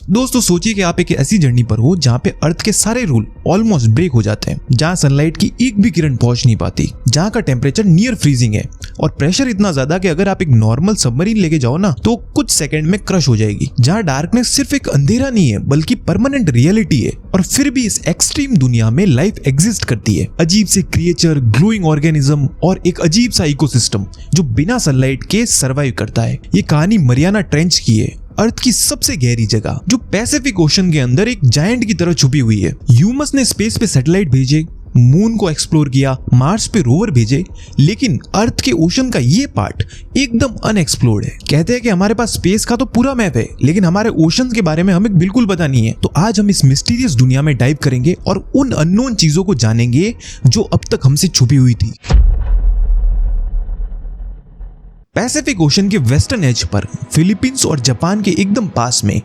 दोस्तों सोचिए कि आप एक ऐसी जर्नी पर हो जहाँ पे अर्थ के सारे रूल ऑलमोस्ट ब्रेक हो जाते हैं, जहाँ सनलाइट की एक भी किरण पहुंच नहीं पाती, जहाँ का टेम्परेचर नियर फ्रीजिंग है और प्रेशर इतना ज्यादा कि अगर आप एक नॉर्मल सबमरीन लेके जाओ ना तो कुछ सेकंड में क्रश हो जाएगी, जहाँ डार्कनेस सिर्फ एक अंधेरा नहीं है बल्कि परमानेंट रियलिटी है। और फिर भी इस एक्सट्रीम दुनिया में लाइफ एग्जिस्ट करती है, अजीब से क्रिएचर, ग्लोइंग ऑर्गेनिज्म और एक अजीब सा इकोसिस्टम जो बिना सनलाइट के सर्वाइव करता है। ये कहानी मरियाना ट्रेंच की है, अर्थ की सबसे गहरी जगह जो पैसिफिक ओशन के अंदर एक जायंट की तरह छुपी हुई है। ह्यूमंस ने स्पेस पे सैटेलाइट भेजे, मून को एक्सप्लोर किया, मार्स पे रोवर भेजे, लेकिन अर्थ के ओशन का ये पार्ट एकदम अनएक्सप्लोर्ड है। कहते हैं कि हमारे पास स्पेस का तो पूरा मैप है लेकिन हमारे ओशन के बारे में हमें बिल्कुल पता नहीं है। तो आज हम इस मिस्टीरियस दुनिया में डाइव करेंगे और उन अननोन चीजों को जानेंगे जो अब तक हमसे छुपी हुई थी। पैसिफिक ओशन के वेस्टर्न एज पर फिलीपींस और जापान के एकदम पास में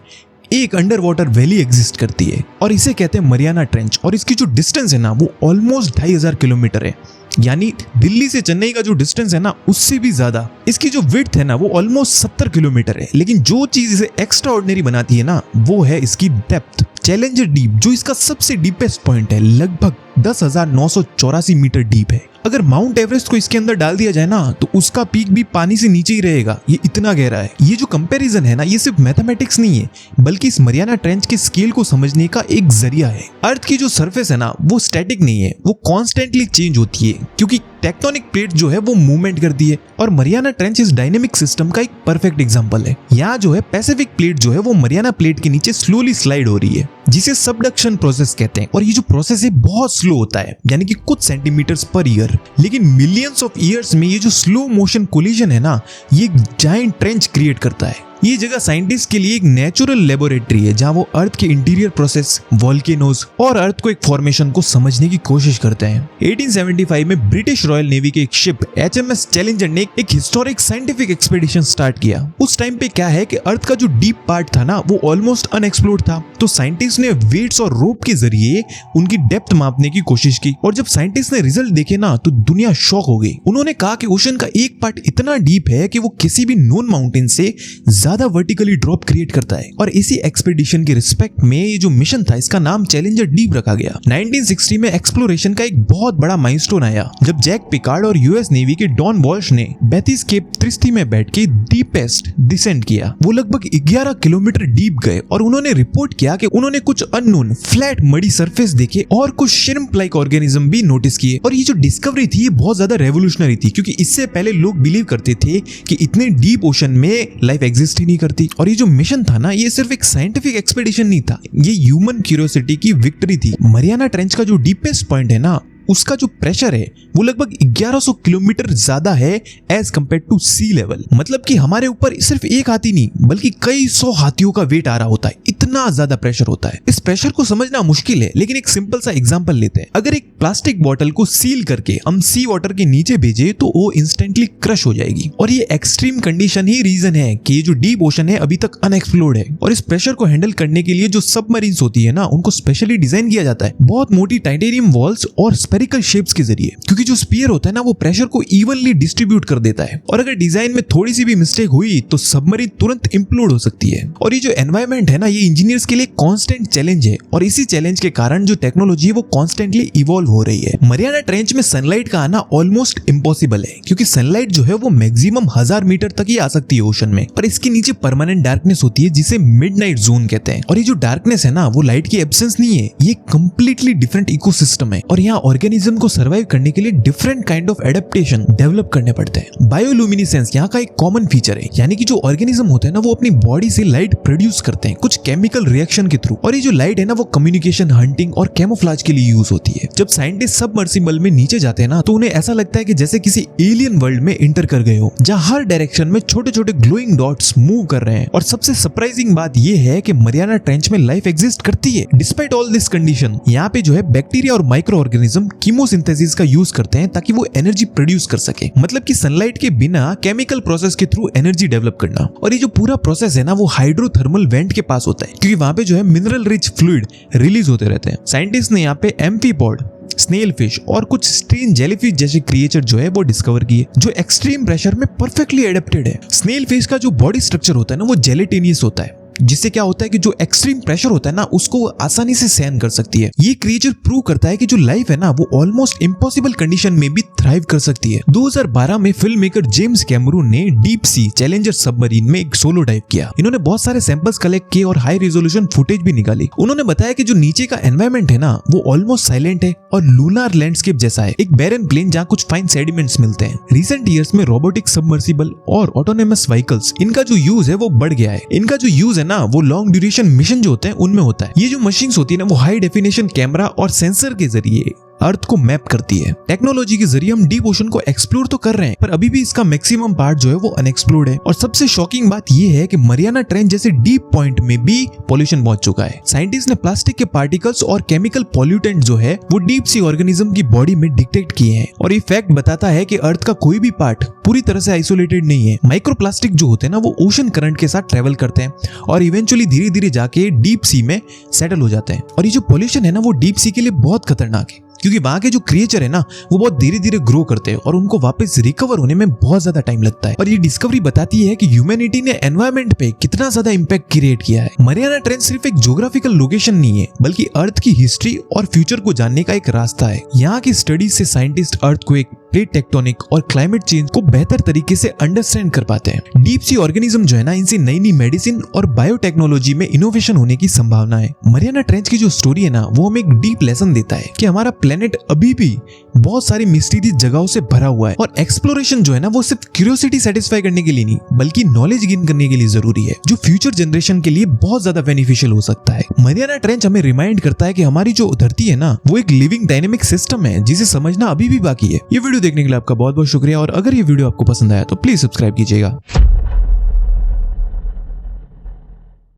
एक अंडर वाटर वैली एग्जिस्ट करती है और इसे कहते हैं मरियाना ट्रेंच। और इसकी जो डिस्टेंस है ना वो ऑलमोस्ट 2500 किलोमीटर है, यानी दिल्ली से चेन्नई का जो डिस्टेंस है ना उससे भी ज्यादा। इसकी जो विड्थ है ना वो ऑलमोस्ट 70 किलोमीटर है, लेकिन जो चीज इसे एक्स्ट्रा ऑर्डिनरी बनाती है ना वो है इसकी डेप्थ। चैलेंजर डीप जो इसका सबसे डीपेस्ट पॉइंट है लगभग 10,984 मीटर डीप है। अगर माउंट एवरेस्ट को इसके अंदर डाल दिया जाए ना तो उसका पीक भी पानी से नीचे ही रहेगा, ये इतना गहरा है। ये जो कंपैरिजन है ना ये सिर्फ मैथमेटिक्स नहीं है बल्कि इस मरियाना ट्रेंच के स्केल को समझने का एक जरिया है। अर्थ की जो सरफेस है ना वो स्टैटिक नहीं है, वो कॉन्स्टेंटली चेंज होती है क्योंकि टेक्टोनिक प्लेट जो है वो मूवमेंट करती है। और मरियाना ट्रेंच इस डायनेमिक सिस्टम का एक परफेक्ट एग्जांपल है। यहाँ जो है पैसिफिक प्लेट जो है वो मरियाना प्लेट के नीचे स्लोली स्लाइड हो रही है, जिसे सबडक्शन प्रोसेस कहते हैं। और ये जो प्रोसेस है बहुत स्लो होता है, यानी कि कुछ सेंटीमीटर्स पर ईयर, लेकिन मिलियंस ऑफ ईयर्स में ये जो स्लो मोशन कोलिजन है ना ये एक जायंट ट्रेंच क्रिएट करता है। ये जगह साइंटिस्ट के लिए एक नेचुरल लेबोरेटरी है जहां वो अर्थ के इंटीरियर प्रोसेस, वोल्केनोज और अर्थ को एक फॉर्मेशन को समझने की कोशिश करते हैं। 1875 में ब्रिटिश रॉयल नेवी के एक शिप HMS चैलेंजर ने एक हिस्टोरिक साइंटिफिक एक्सपेडिशन स्टार्ट किया। उस टाइम पे क्या है कि अर्थ का जो डीप पार्ट था ना वो ऑलमोस्ट अनएक्सप्लोर्ड था, तो साइंटिस्ट ने वेट्स और रोप के जरिए उनकी डेप्थ मापने की कोशिश की। और जब साइंटिस्ट ने रिजल्ट देखे ना तो दुनिया शॉक हो गई। उन्होंने कहा कि ओशन का एक पार्ट इतना डीप है कि वो किसी भी नोन माउंटेन से ज्यादा वर्टिकली ड्रॉप क्रिएट करता है। और इसी एक्सपेडिशन के रिस्पेक्ट में ये जो मिशन था इसका नाम चैलेंजर डीप रखा गया। 1960 में एक्सप्लोरेशन का एक बहुत बड़ा माइलस्टोन आया जब जैक पिकार्ड और यूएस नेवी के डॉन वॉल्श ने बेथिस केप त्रिस्ती में बैठ के डीपेस्ट डिसेंड किया। वो लगभग 11 किलोमीटर डीप गए और उन्होंने रिपोर्ट किया कि उन्होंने कुछ अननोन फ्लैट मडी सरफेस देखे और कुछ श्रिम्प लाइक ऑर्गेनिज्म भी नोटिस किए। और ये जो डिस्कवरी थी ये बहुत ज्यादा रेवोल्यूशनरी थी क्योंकि इससे पहले लोग बिलीव करते थे कि इतने डीप ओशन में लाइफ एग्जिस्ट ही नहीं करती। और ये जो मिशन था ना ये सिर्फ एक साइंटिफिक एक्सपेडिशन नहीं था, ये ह्यूमन क्यूरियोसिटी की विक्ट्री थी। मरियाना ट्रेंच का जो डीपेस्ट पॉइंट है ना उसका जो प्रेशर है वो लगभग 1100 किलोमीटर ज्यादा है as compared to sea level. मतलब कि हमारे ऊपर सिर्फ एक हाथी नहीं बल्कि कई 100 हाथियों का वेट आ रहा होता है, इतना ज्यादा प्रेशर होता है। इस प्रेशर को समझना मुश्किल है लेकिन एक सिंपल सा एग्जांपल लेते हैं। अगर एक प्लास्टिक बोतल को सील करके हम सी वाटर के नीचे भेजे तो वो इंस्टेंटली क्रश हो जाएगी। और ये एक्सट्रीम कंडीशन ही रीजन है कि ये जो डीप ओशन है अभी तक अनएक्सप्लोर्ड है। और इस प्रेशर को हैंडल करने के लिए जो सबमरीन्स होती है ना उनको स्पेशली डिजाइन किया जाता है, बहुत मोटी टाइटेनियम वॉल्स और स्फेरिकल शेप्स के जरिए, क्योंकि जो स्पीयर होता है ना वो प्रेशर को इवनली डिस्ट्रीब्यूट कर देता है। और अगर डिजाइन में थोड़ी सी भी मिस्टेक हुई तो सबमरीन तुरंत इंप्लोड हो सकती है। और ये जो एनवायरनमेंट है ना ये इंजीनियर्स के लिए कांस्टेंट चैलेंज है और इसी चैलेंज के कारण जो टेक्नोलॉजी है वो कांस्टेंटली इवॉल्व हो रही है। मरियाना ट्रेंच में सनलाइट का आना ऑलमोस्ट इम्पॉसिबल है क्योंकि सनलाइट जो है वो मैक्सिमम 1000 मीटर तक ही आ सकती है ओशन में, पर इसके नीचे परमानेंट डार्कनेस होती है जिसे मिडनाइट जोन कहते हैं। और ये जो डार्कनेस है ना वो लाइट की एब्सेंस नहीं है, ये कंप्लीटली डिफरेंट इकोसिस्टम है और यहाँ ऑर्गेनिज्म को सर्वाइव करने के लिए different kind of adaptation develop करने पड़ते हैं। बायोल्यूमिनेसेंस यहाँ का एक कॉमन फीचर है, यानी कि जो ऑर्गेनिज्म होते हैं ना वो अपनी बॉडी से लाइट प्रोड्यूस करते हैं कुछ केमिकल रिएक्शन के थ्रू। और ये जो लाइट है ना वो कम्युनिकेशन, हंटिंग और कैमोफ्लेज के लिए यूज होती है। जब साइंटिस्ट सबमर्सिबल में नीचे जाते हैं ना तो उन्हें ऐसा लगता है कि जैसे किसी एलियन वर्ल्ड में एंटर कर गए हो, जहाँ हर डायरेक्शन में छोटे छोटे ग्लोइंग डॉट्स मूव कर रहे हैं। और सबसे सरप्राइजिंग बात ये है कि मरियाना ट्रेंच में लाइफ एग्जिस्ट करती है डिस्पाइट ऑल दिस कंडीशन। यहाँ पे जो है बैक्टीरिया और माइक्रो ऑर्गेनिज्म कीमोसिंथेसिस का यूज करते हैं ताकि वो एनर्जी प्रोड्यूस कर सके, मतलब कि सनलाइट के बिना केमिकल प्रोसेस के थ्रू एनर्जी डेवलप करना। और ये जो पूरा प्रोसेस है ना वो हाइड्रोथर्मल वेंट के पास होता है क्योंकि वहां पे जो है मिनरल रिच फ्लूइड रिलीज होते रहते हैं। साइंटिस्ट ने यहाँ पे एम्फीपॉड, स्नेल फिश और कुछ स्ट्रेन जेलीफिश जैसे क्रिएचर जो है वो डिस्कवर किए जो एक्सट्रीम प्रेशर में परफेक्टली एडेप्टेड है। स्नेल फिश का जो बॉडी स्ट्रक्चर होता है ना वो जेलेटिनियस होता है जिससे क्या होता है कि जो एक्सट्रीम प्रेशर होता है ना उसको वो आसानी से सहन कर सकती है। ये क्रिएचर प्रूव करता है कि जो लाइफ है ना वो ऑलमोस्ट इम्पॉसिबल कंडीशन में भी थ्राइव कर सकती है। 2012 में फिल्म मेकर जेम्स कैमरून ने डीप सी चैलेंजर सबमरीन में एक सोलो डाइव किया। इन्होंने बहुत सारे सैंपल्स कलेक्ट किए और हाई रेजोल्यूशन फुटेज भी निकाली। उन्होंने बताया कि जो नीचे का एनवायरनमेंट है ना वो ऑलमोस्ट साइलेंट है और लूनार लैंडस्केप जैसा है, एक बैरन प्लेन जहाँ कुछ फाइन सेडिमेंट्स मिलते हैं। रिसेंट ईयर्स में रोबोटिक सबमर्सिबल और ऑटोनोमस व्हीकल्स इनका जो यूज है वो बढ़ गया है। इनका जो यूज है ना वो लॉन्ग ड्यूरेशन मिशन जो होते हैं उनमें होता है। ये जो मशीन्स होती है ना वो हाई डेफिनेशन कैमरा और सेंसर के जरिए अर्थ को मैप करती है। टेक्नोलॉजी के जरिए हम डीप ओशन को एक्सप्लोर तो कर रहे हैं पर अभी भी इसका मैक्सिमम पार्ट जो है वो अनएक्सप्लोर्ड है। और सबसे शॉकिंग बात ये है कि मरियाना ट्रेंच जैसे डीप पॉइंट में भी पॉल्यूशन पहुंच चुका है। साइंटिस्ट ने प्लास्टिक के पार्टिकल्स और केमिकल पॉल्यूटेंट जो है वो डीप सी ऑर्गेनिज्म की बॉडी में डिटेक्ट किए हैं और ये फैक्ट बताता है कि अर्थ का कोई भी पार्ट पूरी तरह से आइसोलेटेड नहीं है। माइक्रोप्लास्टिक जो होते हैं ना वो ओशन करंट के साथ ट्रेवल करते हैं और इवेंचुअली धीरे धीरे जाके डीप सी में सेटल हो जाते हैं। और ये जो पॉल्यूशन है ना वो डीप सी के लिए बहुत खतरनाक है क्योंकि वहां के जो क्रिएचर है ना वो बहुत धीरे धीरे ग्रो करते हैं और उनको वापस रिकवर होने में बहुत ज्यादा टाइम लगता है। और ये डिस्कवरी बताती है कि ह्यूमैनिटी ने एनवायरनमेंट पे कितना ज्यादा इम्पैक्ट क्रिएट किया है। मरियाना ट्रेंच सिर्फ एक ज्योग्राफिकल लोकेशन नहीं है बल्कि अर्थ की हिस्ट्री और फ्यूचर को जानने का एक रास्ता है। यहाँ की स्टडीज से साइंटिस्ट अर्थक्वेक, प्लेट टेक्टोनिक और क्लाइमेट चेंज को बेहतर तरीके से अंडरस्टैंड कर पाते हैं। डीप सी ऑर्गेनिज्म जो है ना इनसे नई नई मेडिसिन और बायोटेक्नोलॉजी में इनोवेशन होने की संभावना है। मरियाना ट्रेंच की जो स्टोरी है ना वो हमें एक डीप लेसन देता है कि हमारा प्लेनेट अभी भी बहुत सारी मिस्टीरियस जगहों से भरा हुआ है और एक्सप्लोरेशन जो है ना वो सिर्फ क्यूरियोसिटी सेटिस्फाई करने के लिए नहीं बल्कि नॉलेज गेन करने के लिए जरूरी है जो फ्यूचर जनरेशन के लिए बहुत ज्यादा बेनिफिशियल हो सकता है। मरियाना ट्रेंच हमें रिमाइंड करता है कि हमारी जो धरती है ना वो एक लिविंग डायनेमिक सिस्टम है जिसे समझना अभी भी बाकी है। ये वीडियो देखने के लिए आपका बहुत बहुत शुक्रिया और अगर ये वीडियो आपको पसंद आया तो प्लीज सब्सक्राइब कीजिएगा।